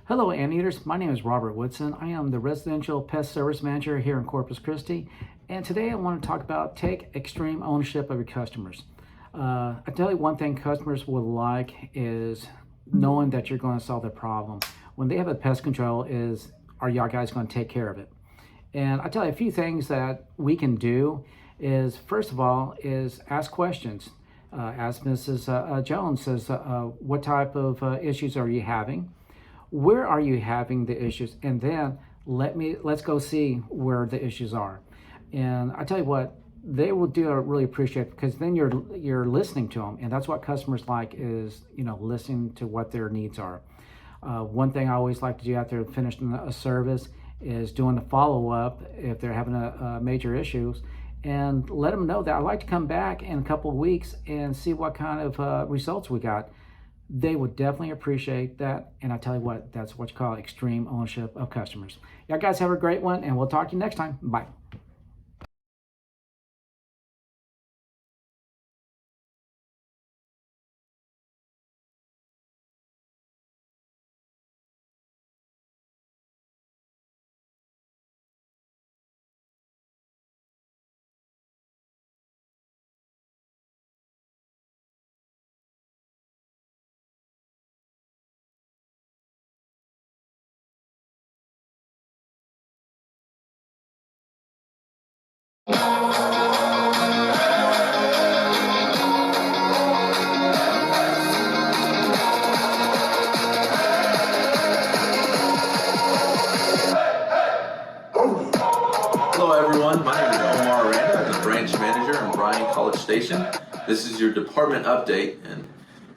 Hello, Anteaters. My name is Robert Woodson. I am the Residential Pest Service Manager here in Corpus Christi. And today I want to talk about take extreme ownership of your customers. I tell you one thing customers would like is knowing that you're going to solve their problem. When they have a pest control are y'all guys going to take care of it? And I tell you a few things that we can do is, first of all, is ask questions. As Mrs. Jones says, what type of issues are you having? Where are you having the issues? And then let's go see where the issues are. And I tell you what, they will really appreciate it, because then you're listening to them, and that's what customers like, is listening to what their needs are. One thing I always like to do after finishing a service is doing a follow-up if they're having a major issues, and let them know that I'd like to come back in a couple of weeks and see what kind of results we got. They would definitely appreciate that. And I tell you what, that's what you call extreme ownership of customers. Y'all guys have a great one, and we'll talk to you next time. Bye. Hello everyone, my name is Omar Aranda. I'm the branch manager in Bryan College Station. This is your department update, and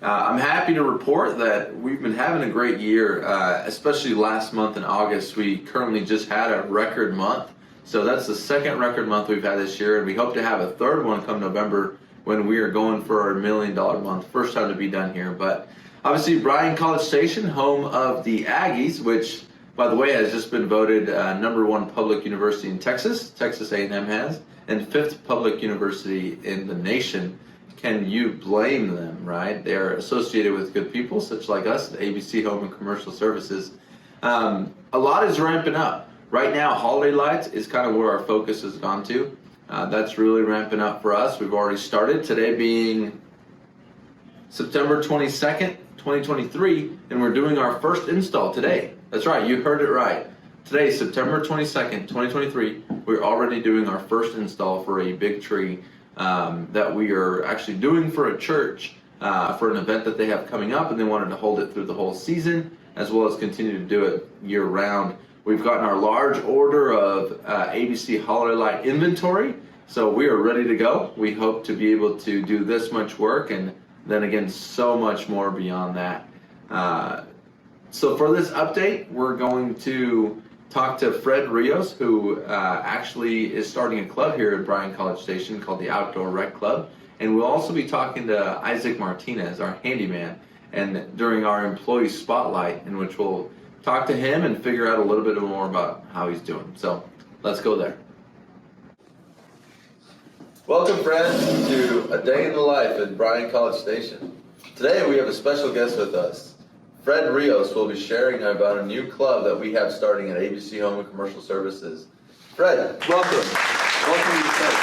I'm happy to report that we've been having a great year, especially last month in August. We currently just had a record month, so that's the second record month we've had this year, and we hope to have a third one come November when we are going for our $1 million month. First time to be done here, but obviously Bryan College Station, home of the Aggies, which by the way, has just been voted #1 public university in Texas. Texas A&M has, and 5th public university in the nation. Can you blame them, right? They're associated with good people, such like us, the ABC Home and Commercial Services. A lot is ramping up. Right now, holiday lights is kind of where our focus has gone to. That's really ramping up for us. We've already started, today being September 22nd, 2023, and we're doing our first install today. That's right, you heard it right. Today, September 22nd, 2023, we're already doing our first install for a big tree that we are actually doing for a church for an event that they have coming up, and they wanted to hold it through the whole season, as well as continue to do it year round. We've gotten our large order of ABC holiday light inventory, so we are ready to go. We hope to be able to do this much work, and then again, so much more beyond that. So for this update, we're going to talk to Fred Rios, who actually is starting a club here at Bryan College Station called the Outdoor Rec Club. And we'll also be talking to Isaac Martinez, our handyman, and during our employee spotlight, in which we'll talk to him and figure out a little bit more about how he's doing. So let's go there. Welcome, friends, to A Day in the Life at Bryan College Station. Today we have a special guest with us. Fred Rios will be sharing about a new club that we have starting at ABC Home and Commercial Services. Fred, welcome. Welcome to the site.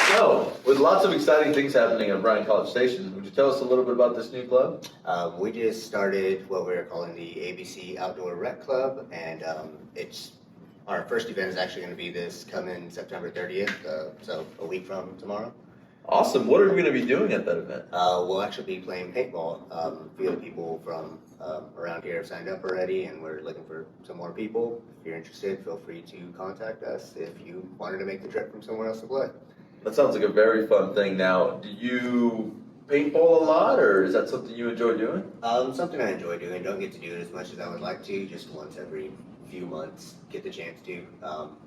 So, with lots of exciting things happening at Bryan College Station, would you tell us a little bit about this new club? We just started what we're calling the ABC Outdoor Rec Club, and it's our first event is actually going to be this coming September 30th, so a week from tomorrow. Awesome. What are we going to be doing at that event? We'll actually be playing paintball. A few people from around here have signed up already, and we're looking for some more people. If you're interested, feel free to contact us if you wanted to make the trip from somewhere else to play. That sounds like a very fun thing. Now, do you paintball a lot, or is that something you enjoy doing? Something I enjoy doing. Don't get to do it as much as I would like to, just once every few months get the chance to.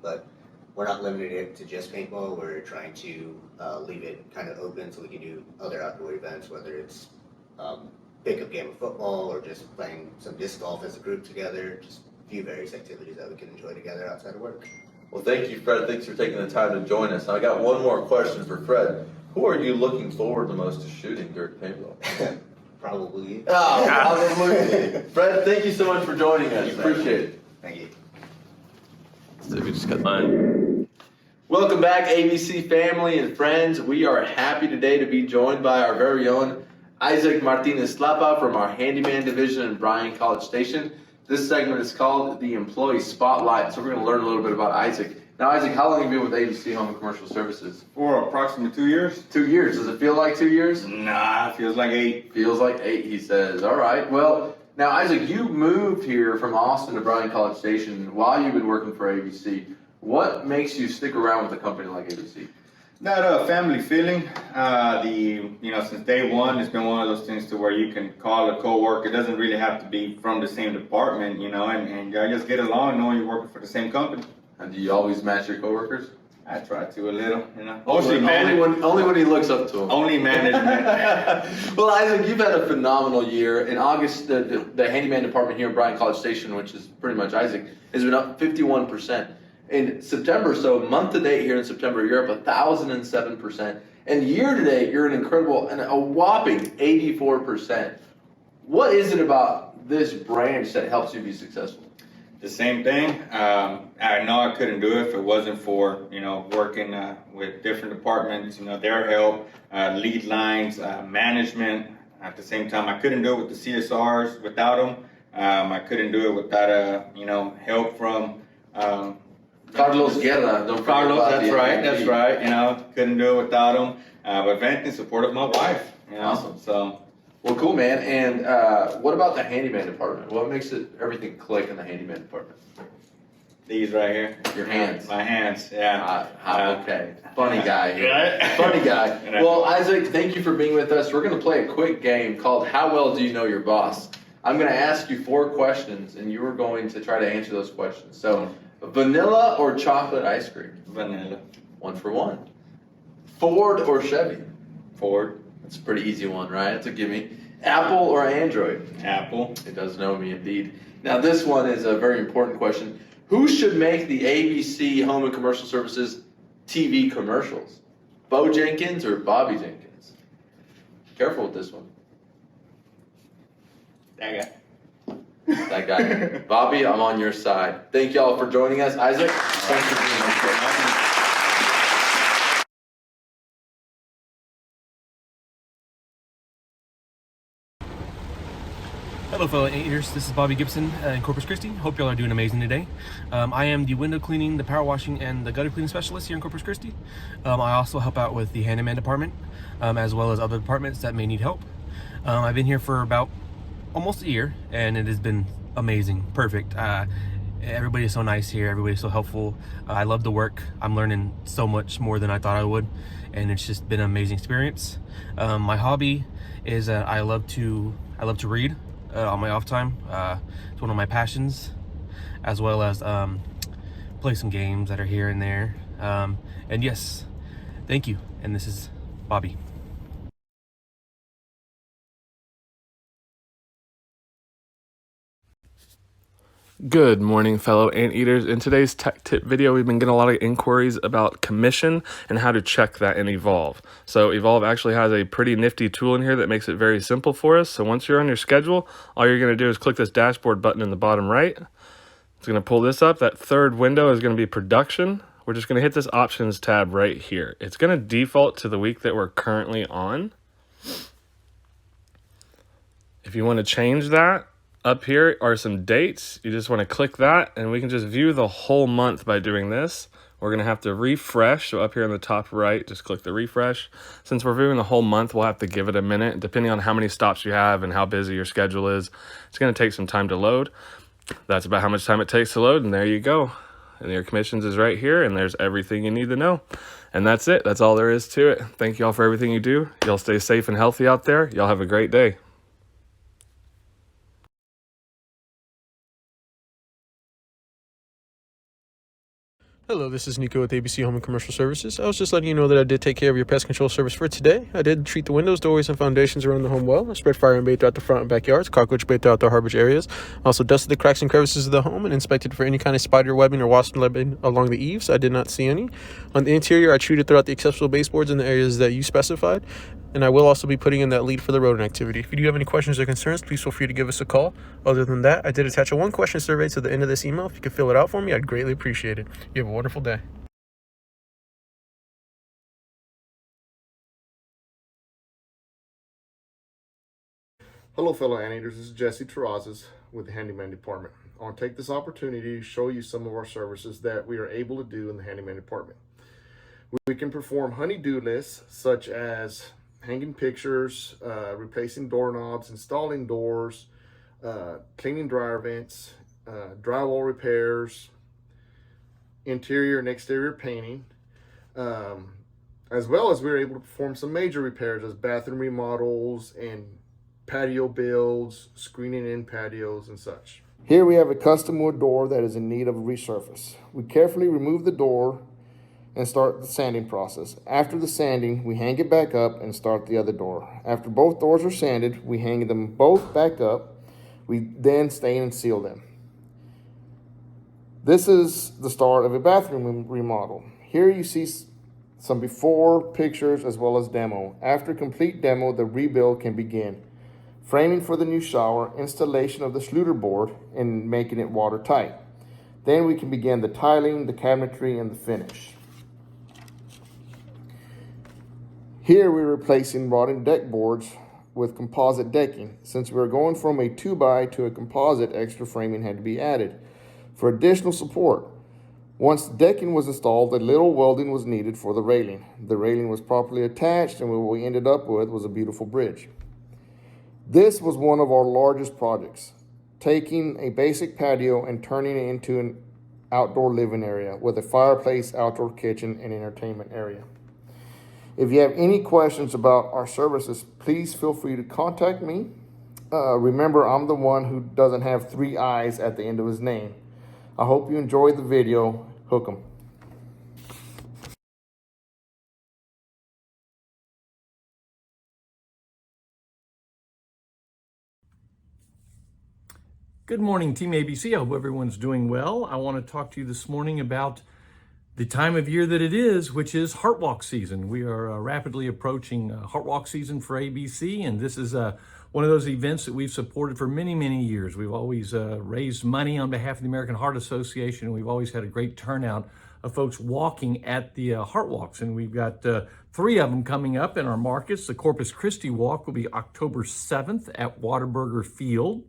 But we're not limiting it to just paintball. We're trying to leave it kind of open so we can do other outdoor events, whether it's pick up game of football or just playing some disc golf as a group together, just a few various activities that we can enjoy together outside of work. Well, thank you, Fred. Thanks for taking the time to join us. I got one more question for Fred. Who are you looking forward the most to shooting during paintball? Probably. Oh, absolutely. Fred, thank you so much for joining us. Appreciate it. Thank you. So we just cut mine. Welcome back, ABC family and friends. We are happy today to be joined by our very own Isaac Martinez Slapa from our Handyman division in Bryan College Station. This segment is called the Employee Spotlight. So we're going to learn a little bit about Isaac. Now, Isaac, how long have you been with ABC Home and Commercial Services? For approximately 2 years. 2 years. Does it feel like 2 years? Nah, feels like 8. Feels like 8, he says. All right. Well, now, Isaac, you moved here from Austin to Bryan College Station while you've been working for ABC. What makes you stick around with a company like ABC? That family feeling. Since day one, it's been one of those things to where you can call a coworker. It doesn't really have to be from the same department, and I just get along knowing you're working for the same company. And do you always match your coworkers? I try to a little, Only when he looks up to them. Only management. Well, Isaac, you've had a phenomenal year. In August, the handyman department here in Bryan College Station, which is pretty much Isaac, has been up 51%. In September, so month to date here in September, you're up 1,007%. And year to date, you're an incredible and a whopping 84%. What is it about this branch that helps you be successful? The same thing. I know I couldn't do it if it wasn't for, working with different departments, their help, lead lines, management. At the same time, I couldn't do it with the CSRs without them. I couldn't do it without, help from Carlos Guerra. Don't Carlos, that's right. Couldn't do it without him. But if anything, support of my wife. Awesome. So. Well, cool, man. And what about the handyman department? What makes everything click in the handyman department? These right here. Your hands. My hands, yeah. Okay. Funny guy here. Right? Funny guy. Well, Isaac, thank you for being with us. We're going to play a quick game called How Well Do You Know Your Boss? I'm going to ask you 4 questions, and you are going to try to answer those questions. So, vanilla or chocolate ice cream? Vanilla. 1 for 1. Ford or Chevy? Ford. That's a pretty easy one, right? It's a gimme. Apple or Android? Apple. It does know me indeed. Now this one is a very important question. Who should make the ABC Home and Commercial Services TV commercials? Bo Jenkins or Bobby Jenkins? Careful with this one. That guy. That guy. Bobby, I'm on your side. Thank y'all for joining us. Isaac, thanks for being on the show. Hello fellow eaters, this is Bobby Gibson in Corpus Christi. Hope y'all are doing amazing today. I am the window cleaning, the power washing, and the gutter cleaning specialist here in Corpus Christi. I also help out with the handyman department, as well as other departments that may need help. I've been here for about almost a year, and it has been amazing, perfect. Everybody is so nice here, everybody's so helpful. I love the work. I'm learning so much more than I thought I would, and it's just been an amazing experience. My hobby is I love to read. On my off time. It's one of my passions, as well as play some games that are here and there. And yes, thank you. And this is Bobby. Good morning, fellow anteaters. In today's tech tip video, we've been getting a lot of inquiries about commission and how to check that in Evolve. So Evolve actually has a pretty nifty tool in here that makes it very simple for us. So once you're on your schedule, all you're going to do is click this dashboard button in the bottom right. It's going to pull this up. That third window is going to be production. We're just going to hit this options tab right here. It's going to default to the week that we're currently on. If you want to change that, up here are some dates. You just want to click that and we can just view the whole month by doing this. We're going to have to refresh. So up here in the top right, just click the refresh. Since we're viewing the whole month, we'll have to give it a minute. Depending on how many stops you have and how busy your schedule is, it's going to take some time to load. That's about how much time it takes to load, and there you go. And your commissions is right here, and there's everything you need to know. And that's it. That's all there is to it. Thank you all for everything you do. Y'all stay safe and healthy out there. Y'all have a great day. Hello, this is Nico with ABC Home and Commercial Services. I was just letting you know that I did take care of your pest control service for today. I did treat the windows, doorways, and foundations around the home well. I spread fire and bait throughout the front and backyards, cockroach bait throughout the harbor areas. I also dusted the cracks and crevices of the home and inspected for any kind of spider webbing or wasp webbing along the eaves. I did not see any. On the interior, I treated throughout the accessible baseboards in the areas that you specified. And I will also be putting in that lead for the rodent activity. If you do have any questions or concerns, please feel free to give us a call. Other than that, I did attach a one-question survey to the end of this email. If you could fill it out for me, I'd greatly appreciate it. You have a wonderful day. Hello fellow anteaters, this is Jesse Terrazas with the Handyman Department. I want to take this opportunity to show you some of our services that we are able to do in the Handyman Department. We can perform honey-do lists such as hanging pictures, replacing doorknobs, installing doors, cleaning dryer vents, drywall repairs, interior and exterior painting, as well as we were able to perform some major repairs as bathroom remodels and patio builds, screening in patios and such. Here we have a custom wood door that is in need of a resurface. We carefully remove the door and start the sanding process. After the sanding, we hang it back up and start the other door. After both doors are sanded, we hang them both back up. We then stain and seal them. This is the start of a bathroom remodel. Here you see some before pictures as well as demo. After complete demo, the rebuild can begin. Framing for the new shower, installation of the Schluter board, and making it watertight. Then we can begin the tiling, the cabinetry, and the finish. Here we're replacing rotting deck boards with composite decking. Since we're going from a 2x to a composite, extra framing had to be added. For additional support, once the decking was installed, a little welding was needed for the railing. The railing was properly attached, and what we ended up with was a beautiful bridge. This was one of our largest projects, taking a basic patio and turning it into an outdoor living area with a fireplace, outdoor kitchen, and entertainment area. If you have any questions about our services, please feel free to contact me. Remember, I'm the one who doesn't have 3 eyes at the end of his name. I hope you enjoyed the video. Hook 'em. Good morning, Team ABC. I hope everyone's doing well. I want to talk to you this morning about the time of year that it is, which is Heart Walk season. We are rapidly approaching Heart Walk season for ABC, and this is one of those events that we've supported for many, many years. We've always raised money on behalf of the American Heart Association, and we've always had a great turnout of folks walking at the Heart Walks, and we've got 3 of them coming up in our markets. The Corpus Christi Walk will be October 7th at Whataburger Field.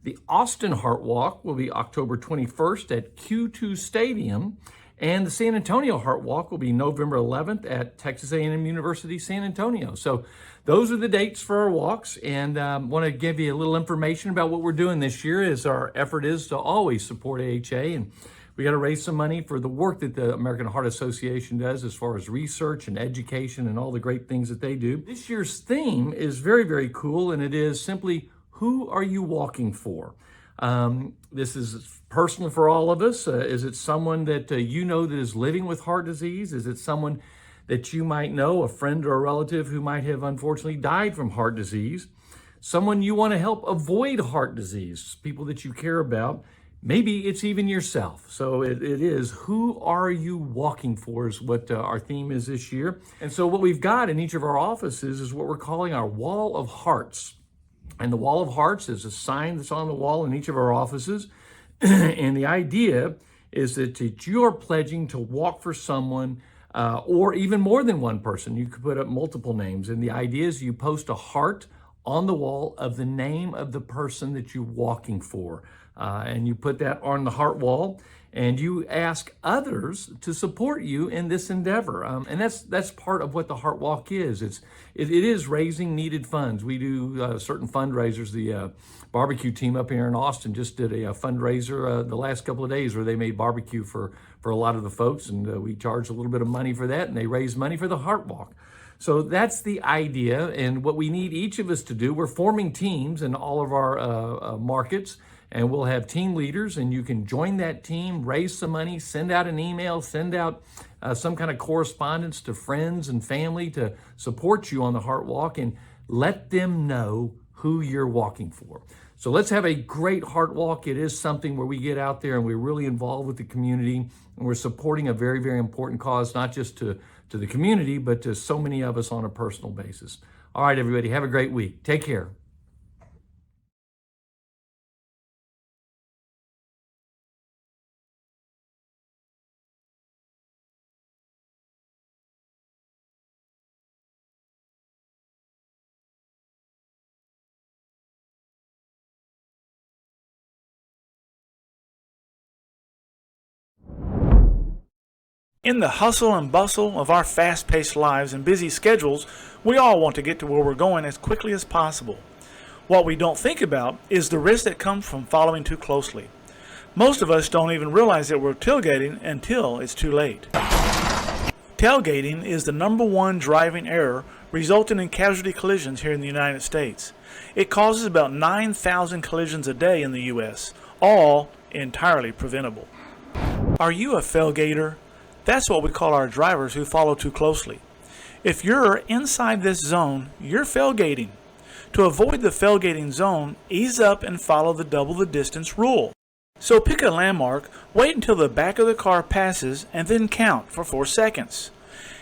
The Austin Heart Walk will be October 21st at Q2 Stadium, and the San Antonio Heart Walk will be November 11th at Texas A&M University San Antonio. So those are the dates for our walks, and want to give you a little information about what we're doing this year. As our effort is to always support AHA, and we got to raise some money for the work that the American Heart Association does as far as research and education and all the great things that they do. This year's theme is very, very cool, and it is simply, who are you walking for? This is personal for all of us. Is it someone that you know that is living with heart disease? Is it someone that you might know, a friend or a relative who might have unfortunately died from heart disease? Someone you want to help avoid heart disease, people that you care about. Maybe it's even yourself. So it is, who are you walking for is what our theme is this year. And so what we've got in each of our offices is what we're calling our Wall of Hearts. And the Wall of Hearts is a sign that's on the wall in each of our offices. And the idea is that you are pledging to walk for someone or even more than one person. You could put up multiple names. And the idea is you post a heart on the wall of the name of the person that you're walking for. And you put that on the heart wall, and you ask others to support you in this endeavor. And that's part of what the Heart Walk is. It is raising needed funds. We do certain fundraisers. The barbecue team up here in Austin just did a fundraiser the last couple of days where they made barbecue for a lot of the folks, and we charged a little bit of money for that, and they raised money for the Heart Walk. So that's the idea, and what we need each of us to do. We're forming teams in all of our markets, and we'll have team leaders, and you can join that team, raise some money, send out an email, send out some kind of correspondence to friends and family to support you on the Heart Walk, and let them know who you're walking for. So let's have a great Heart Walk. It is something where we get out there and we're really involved with the community, and we're supporting a very, very important cause, not just to the community, but to so many of us on a personal basis. All right, everybody, have a great week. Take care. In the hustle and bustle of our fast-paced lives and busy schedules, we all want to get to where we're going as quickly as possible. What we don't think about is the risk that comes from following too closely. Most of us don't even realize that we're tailgating until it's too late. Tailgating is the #1 driving error resulting in casualty collisions here in the United States. It causes about 9,000 collisions a day in the U.S., all entirely preventable. Are you a failgater? That's what we call our drivers who follow too closely. If you're inside this zone, you're failgating. To avoid the failgating zone, ease up and follow the double the distance rule. So pick a landmark, wait until the back of the car passes, and then count for 4 seconds.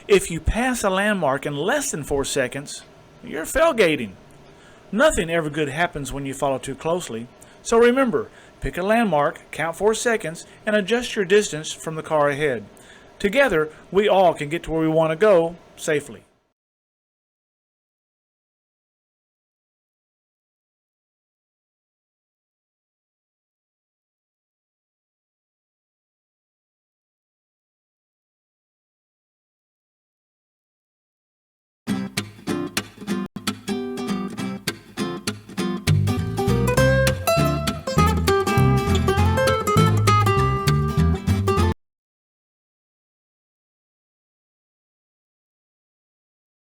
If you pass a landmark in less than 4 seconds, you're failgating. Nothing ever good happens when you follow too closely. So remember, pick a landmark, count 4 seconds, and adjust your distance from the car ahead. Together, we all can get to where we want to go safely.